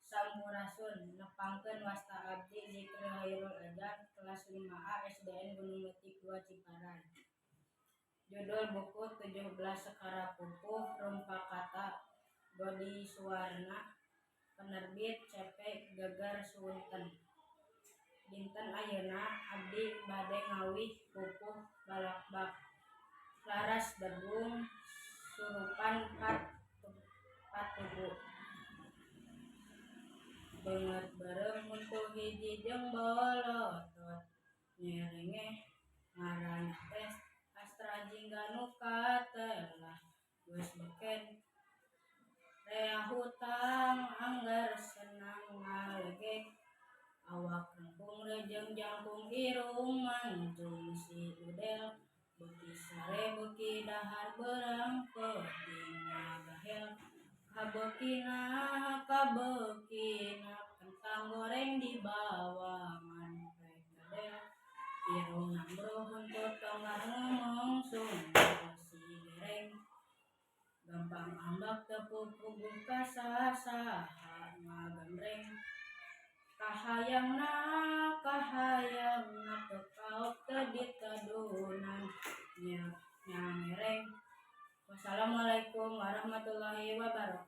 Sampurasun nepangkeun wasta abdi Zikri Hairul Adab kelas 5A SDN Gunung Letik 2 Ciparai. Judul buku 17 Sekara Pupuh Rumpa Kata Dodi Suwarna. Penerbit CP Geger Sunten. Dinten ayeuna abdi bade ngawih pupuh balakbak laras degung surupan patubu. Beungeut beureum huntu hiji jeung bolotot nyerengeh ngaranna teh Astra Jingga nu katelah geus beken rea hutang anggar senang ngalegek awak kengkung rejeung jangkung irung mancung si udel beuki sare beuki dahar beurang peuting ngagahel kabeukina kentang goreng dibawangan perkedel irung nambro huntut tonggar ngomong sumber si gereng gampang ambak teu puguh kasaha ngagembreng kahayangna teu kaok teu ditedunan nyamereng. Wassalamualaikum warahmatullahi wabarakatuh.